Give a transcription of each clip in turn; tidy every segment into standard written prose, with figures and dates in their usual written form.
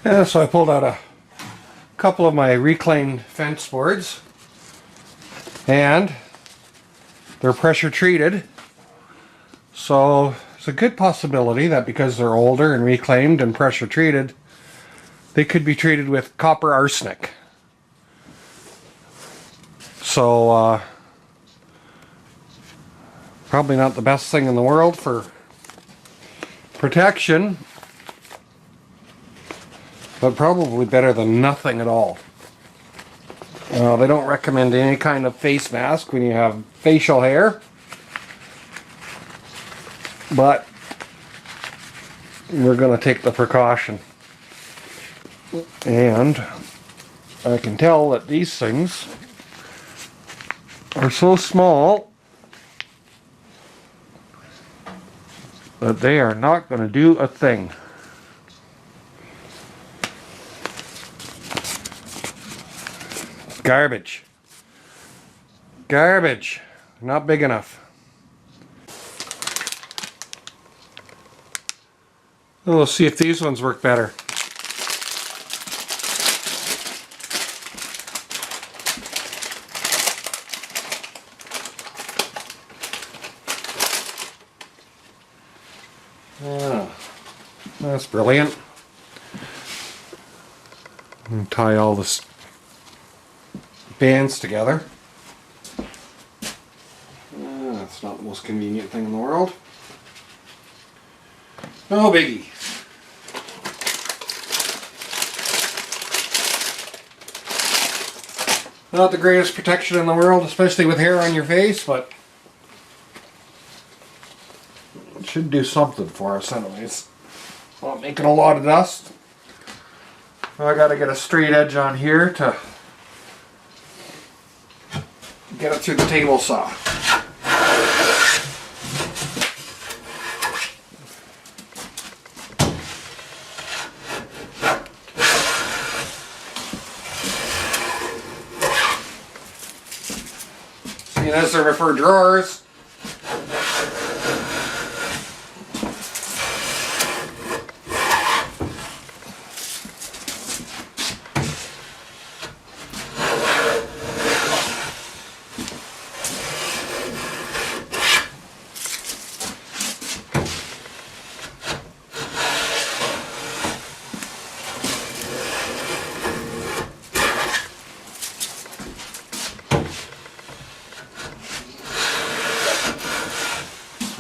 Yeah, so I pulled out a couple of my reclaimed fence boards, and they're pressure treated. So it's a good possibility that because they're older and reclaimed and pressure treated, they could be treated with copper arsenic. So probably not the best thing in the world for protection, but probably better than nothing at all. They don't recommend any kind of face mask when you have facial hair, but we're going to take the precaution. And I can tell that these things are so small that they are not going to do a thing. Garbage. Garbage. Not big enough. We'll see if these ones work better. Yeah, that's brilliant. And tie all this bands together. That's not the most convenient thing in the world. No biggie. Not the greatest protection in the world, especially with hair on your face, but it should do something for us anyways. Not making a lot of dust. I gotta get a straight edge on here to get it through the table saw. Seeing as they're for drawers,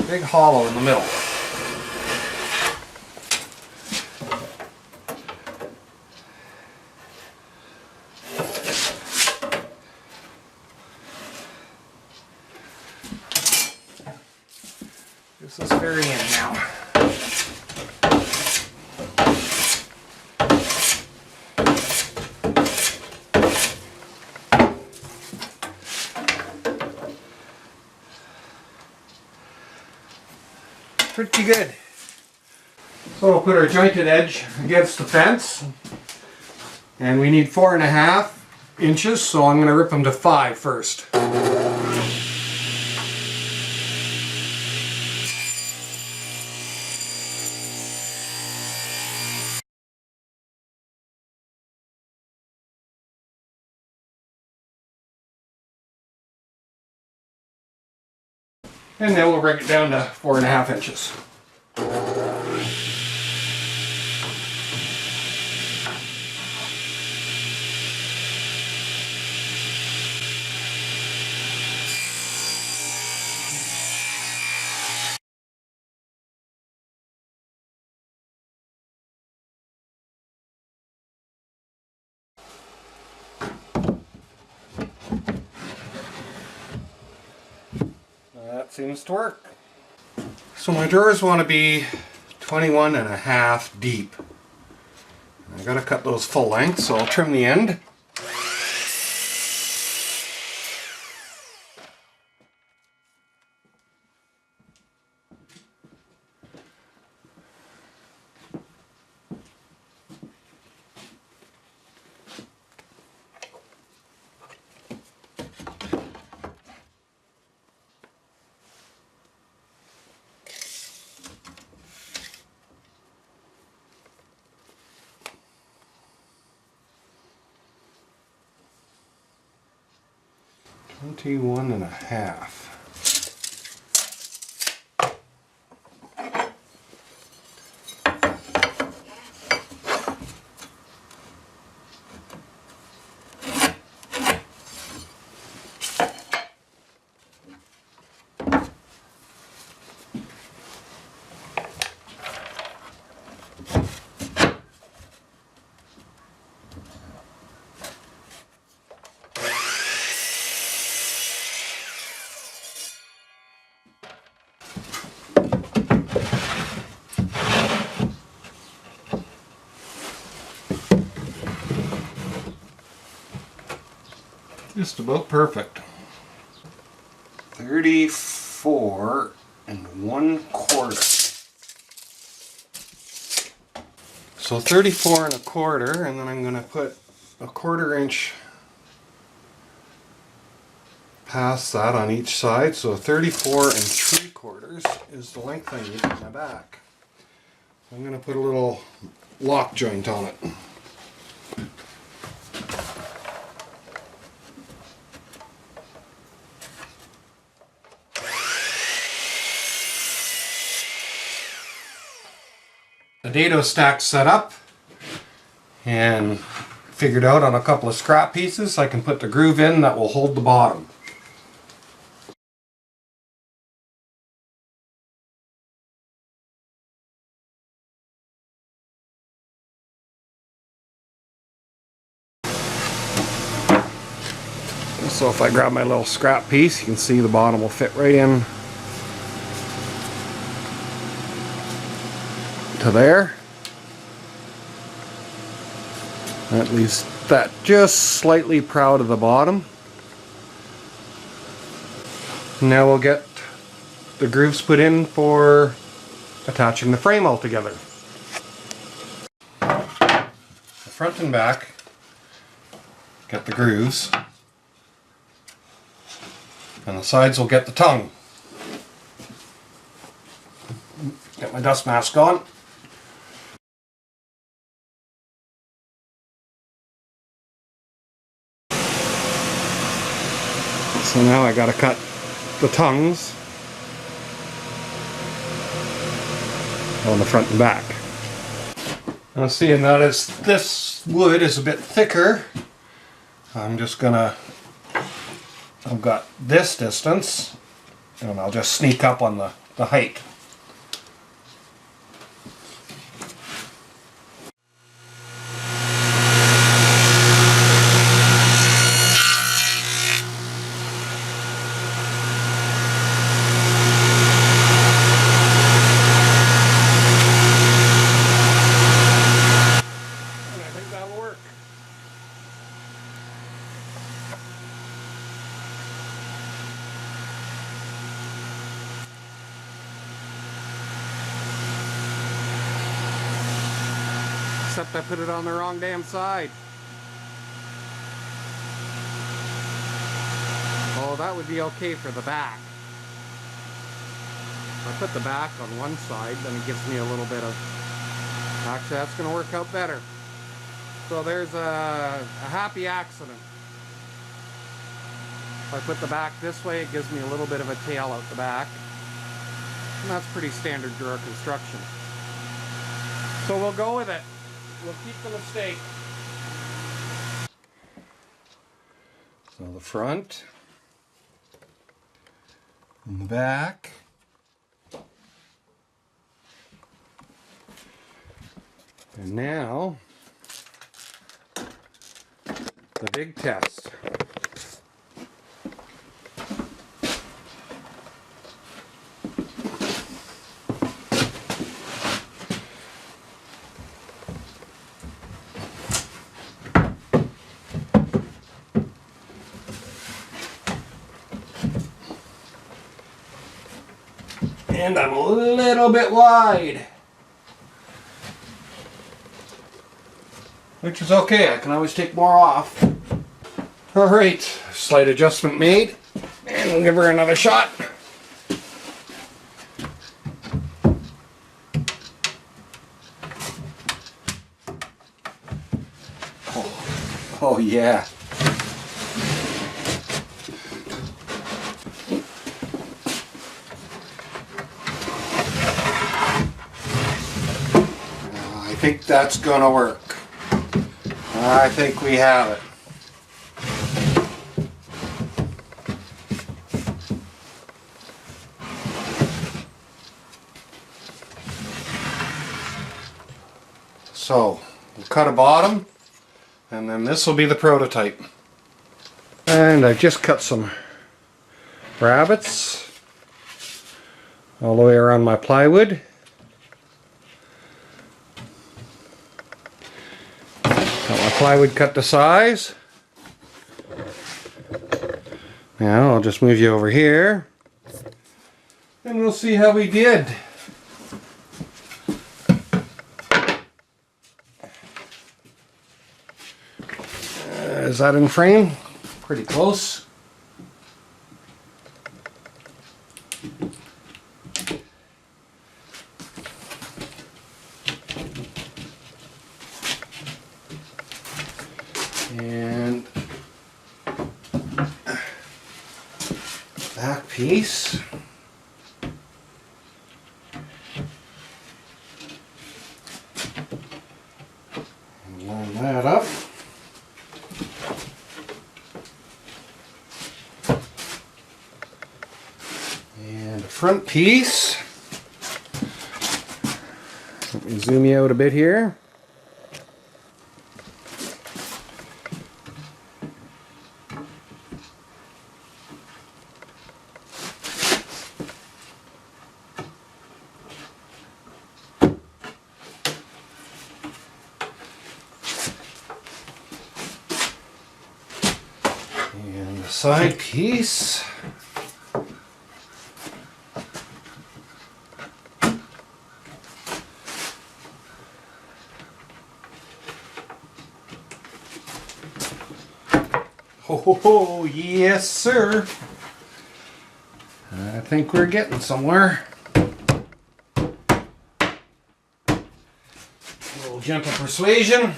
big hollow in the middle. This is very in now. Pretty good. So we'll put our jointed edge against the fence, and we need 4.5 inches, so I'm going to rip them to 5 first. And then we'll bring it down to 4.5 inches. That seems to work. So my drawers want to be 21.5 deep. I gotta cut those full length, so I'll trim the end. 21.5. Just about perfect. 34 1/4. So 34 1/4, and then I'm going to put a 1/4 inch past that on each side. So 34 3/4 is the length I need on my back. I'm going to put a little lock joint on it. The dado stack set up and figured out on a couple of scrap pieces I can put the groove in that will hold the bottom. So if I grab my little scrap piece, you can see the bottom will fit right in to there. At least that just slightly proud of the bottom. Now we'll get the grooves put in for attaching the frame all together. The front and back get the grooves, and the sides will get the tongue. Get my dust mask on. So now I gotta cut the tongues on the front and back. Now seeing that this wood is a bit thicker, I'm just gonna, I've got this distance, and I'll just sneak up on the height. Except I put it on the wrong damn side. Oh, that would be okay for the back. If I put the back on one side, then it gives me a little bit of... Actually, that's going to work out better. So there's a happy accident. If I put the back this way, it gives me a little bit of a tail out the back. And that's pretty standard drawer construction. So we'll go with it. We'll keep the mistake. So the front and the back. And now the big test. And I'm a little bit wide, which is okay. I can always take more off. All right, slight adjustment made, and we'll give her another shot. Oh yeah. think that's gonna work. I think we have it. So we'll cut a bottom, and then this will be the prototype. And I've just cut some rabbets all the way around my plywood. Got my plywood cut to size. Now I'll just move you over here and we'll see how we did. Is that in frame? Pretty close. And back piece. And line that up. And the front piece. Let me zoom you out a bit here. And the side piece. Oh, yes, sir. I think we're getting somewhere. A little gentle persuasion.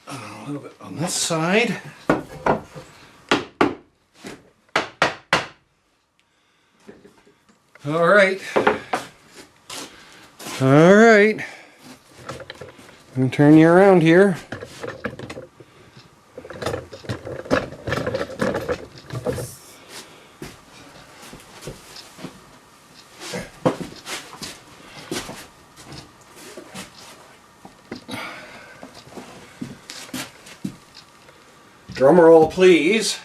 A little bit on this side. All right. All right. I'm going to turn you around here. Drum roll, please.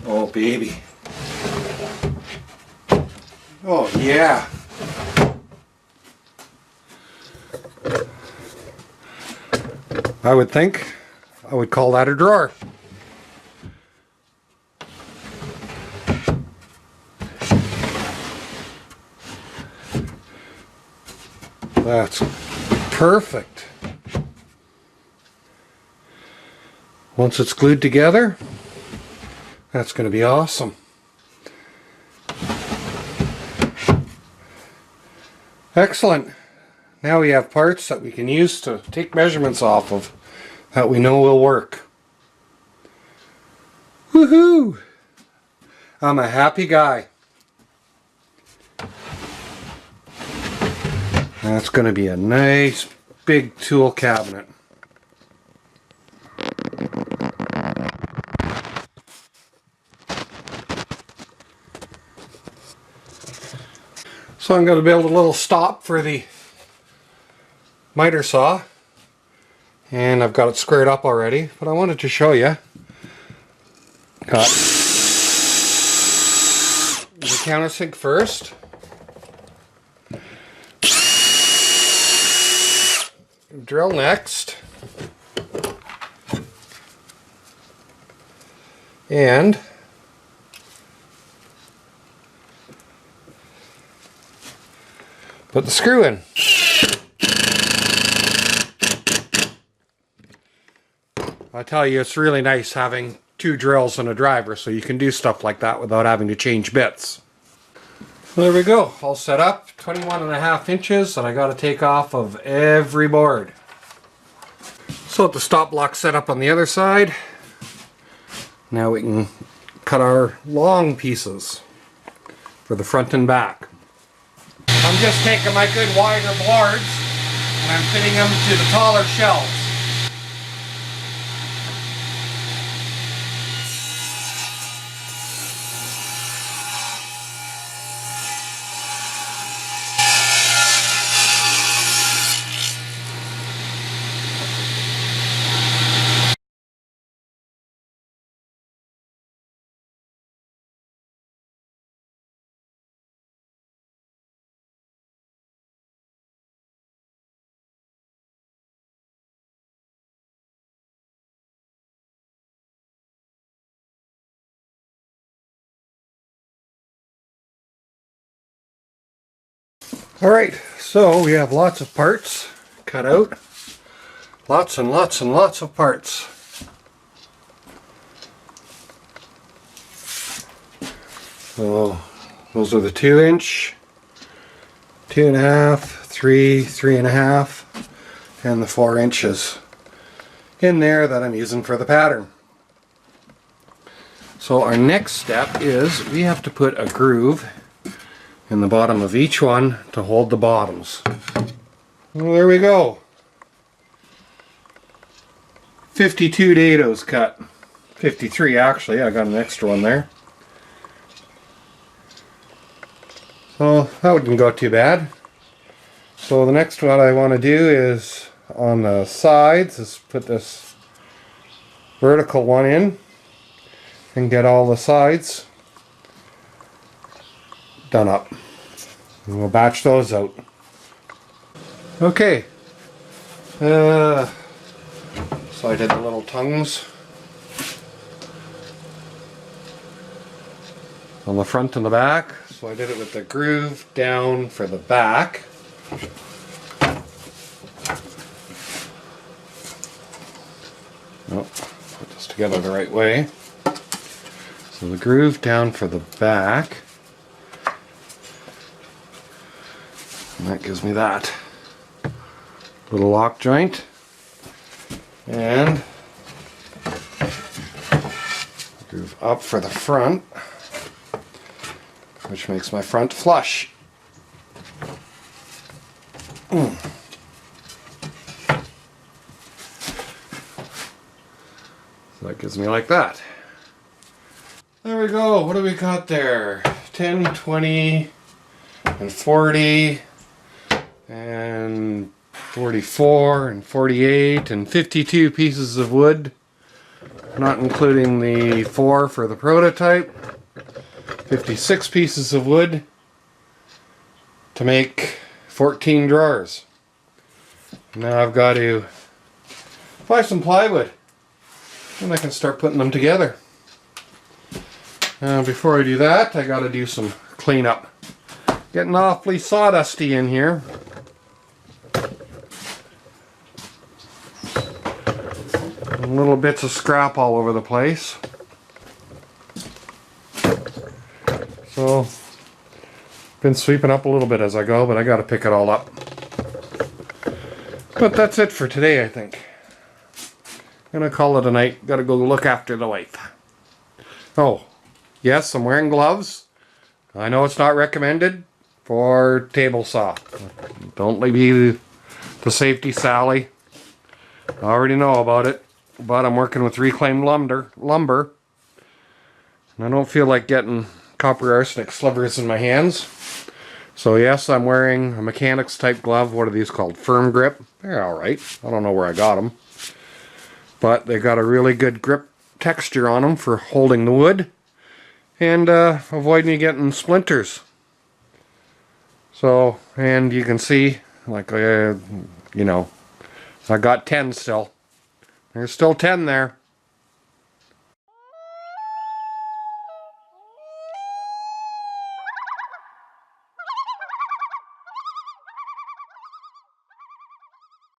Oh, baby. Oh, yeah. I would think I would call that a drawer. That's perfect. Once it's glued together, that's going to be awesome. Excellent. Now we have parts that we can use to take measurements off of that we know will work. Woohoo! I'm a happy guy. That's going to be a nice big tool cabinet. So I'm going to build a little stop for the miter saw, and I've got it squared up already, but I wanted to show you. Got the countersink first. Drill next. And put the screw in. I tell you, it's really nice having 2 drills and a driver, so you can do stuff like that without having to change bits. There we go, all set up, 21.5 inches, and I got to take off of every board. So with the stop block set up on the other side, now we can cut our long pieces for the front and back. I'm just taking my good wider boards and I'm fitting them to the taller shelves. Alright, so we have lots of parts cut out. Lots and lots and lots of parts. So those are the 2-inch, 2.5, 3, 3.5, and the 4 inches in there that I'm using for the pattern. So our next step is we have to put a groove in the bottom of each one to hold the bottoms. Well, there we go. 52 dados cut. 53 actually, I got an extra one there. So that wouldn't go too bad. So the next one I want to do is on the sides, is put this vertical one in and get all the sides done up. And we'll batch those out. Okay. So I did the little tongues on the front and the back. So I did it with the groove down for the back. Oh, put this together the right way. So the groove down for the back. And that gives me that little lock joint. And groove up for the front, which makes my front flush. So that gives me like that. There we go. What do we got there? 10, 20, and 40, and 44, and 48, and 52 pieces of wood, not including the 4 for the prototype. 56 pieces of wood to make 14 drawers. Now I've got to buy some plywood and I can start putting them together. Before I do that, I got to do some cleanup. Getting awfully sawdusty in here. And little bits of scrap all over the place. So, been sweeping up a little bit as I go, but I got to pick it all up. But that's it for today, I think. Gonna call it a night. Gotta go look after the wife. Oh, yes, I'm wearing gloves. I know it's not recommended for table saw. Don't be the safety Sally. I already know about it, but I'm working with reclaimed lumber, and I don't feel like getting copper arsenic slivers in my hands. So yes, I'm wearing a mechanics type glove. What are these called? Firm grip. They're alright. I don't know where I got them. But they got a really good grip texture on them for holding the wood and avoiding you getting splinters. So, and you can see, like, you know, I got 10 still. There's still 10 there.